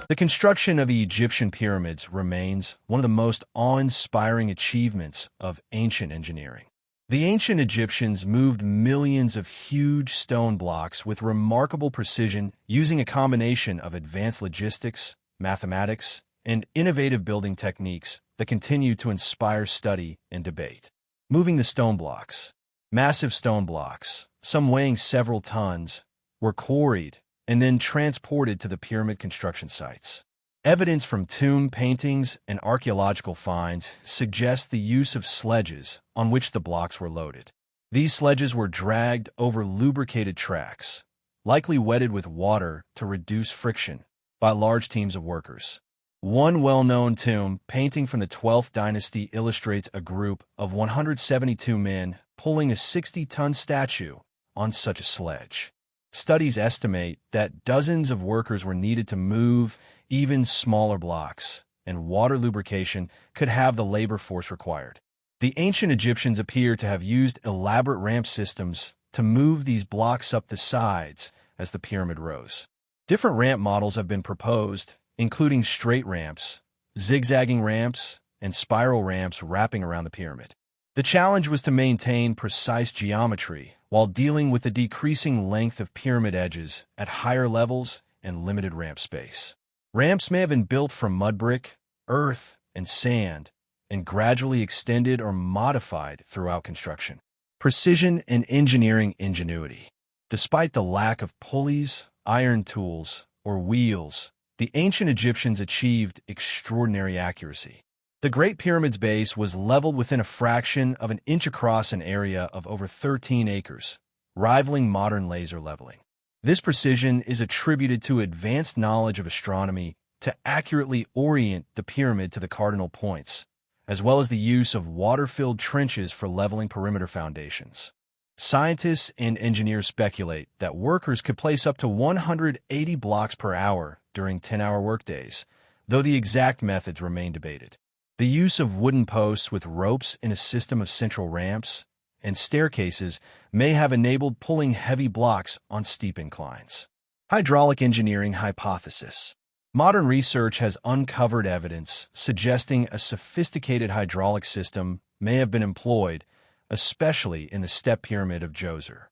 The construction of the Egyptian pyramids remains one of the most awe-inspiring achievements of ancient engineering. The ancient Egyptians moved millions of huge stone blocks with remarkable precision using a combination of advanced logistics, mathematics, and innovative building techniques that continue to inspire study and debate. Moving the stone blocks. Massive stone blocks, some weighing several tons, were quarried and then transported to the pyramid construction sites. Evidence from tomb paintings and archaeological finds suggests the use of sledges on which the blocks were loaded. These sledges were dragged over lubricated tracks, likely wetted with water to reduce friction, by large teams of workers. One well-known tomb painting from the 12th dynasty illustrates a group of 172 men pulling a 60-ton statue on such a sledge. Studies estimate that dozens of workers were needed to move even smaller blocks, and water lubrication could have the labor force required. The ancient Egyptians appear to have used elaborate ramp systems to move these blocks up the sides as the pyramid rose. Different ramp models have been proposed, including straight ramps, zigzagging ramps, and spiral ramps wrapping around the pyramid. The challenge was to maintain precise geometry while dealing with the decreasing length of pyramid edges at higher levels and limited ramp space. Ramps may have been built from mud brick, earth, and sand, and gradually extended or modified throughout construction. Precision and engineering ingenuity. Despite the lack of pulleys, iron tools, or wheels, the ancient Egyptians achieved extraordinary accuracy. The Great Pyramid's base was leveled within a fraction of an inch across an area of over 13 acres, rivaling modern laser leveling. This precision is attributed to advanced knowledge of astronomy to accurately orient the pyramid to the cardinal points, as well as the use of water-filled trenches for leveling perimeter foundations. Scientists and engineers speculate that workers could place up to 180 blocks per hour during 10-hour workdays, though the exact methods remain debated. The use of wooden posts with ropes in a system of central ramps and staircases may have enabled pulling heavy blocks on steep inclines. Hydraulic engineering hypothesis. Modern research has uncovered evidence suggesting a sophisticated hydraulic system may have been employed, especially in the step pyramid of Djoser.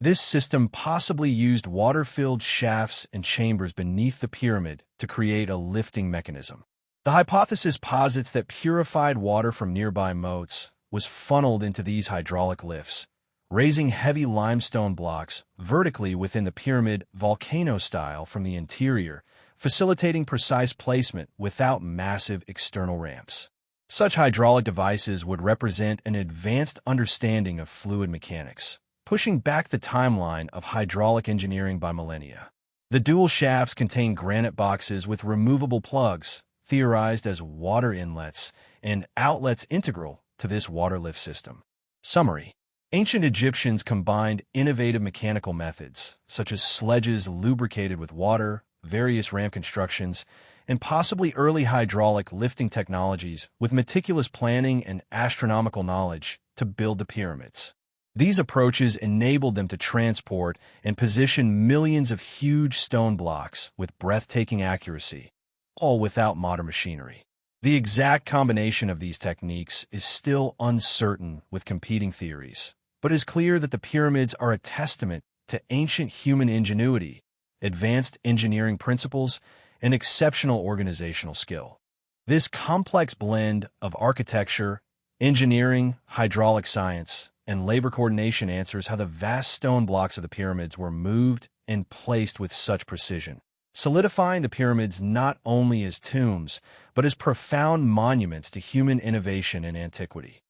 This system possibly used water-filled shafts and chambers beneath the pyramid to create a lifting mechanism. The hypothesis posits that purified water from nearby moats was funneled into these hydraulic lifts, raising heavy limestone blocks vertically within the pyramid volcano-style from the interior, facilitating precise placement without massive external ramps. Such hydraulic devices would represent an advanced understanding of fluid mechanics, pushing back the timeline of hydraulic engineering by millennia. The dual shafts contain granite boxes with removable plugs, theorized as water inlets and outlets integral to this water lift system. Summary. Ancient Egyptians combined innovative mechanical methods, such as sledges lubricated with water, various ramp constructions, and possibly early hydraulic lifting technologies with meticulous planning and astronomical knowledge to build the pyramids. These approaches enabled them to transport and position millions of huge stone blocks with breathtaking accuracy, all without modern machinery. The exact combination of these techniques is still uncertain with competing theories, but it is clear that the pyramids are a testament to ancient human ingenuity, advanced engineering principles, and exceptional organizational skill. This complex blend of architecture, engineering, hydraulic science, and labor coordination answers how the vast stone blocks of the pyramids were moved and placed with such precision, solidifying the pyramids not only as tombs, but as profound monuments to human innovation and antiquity.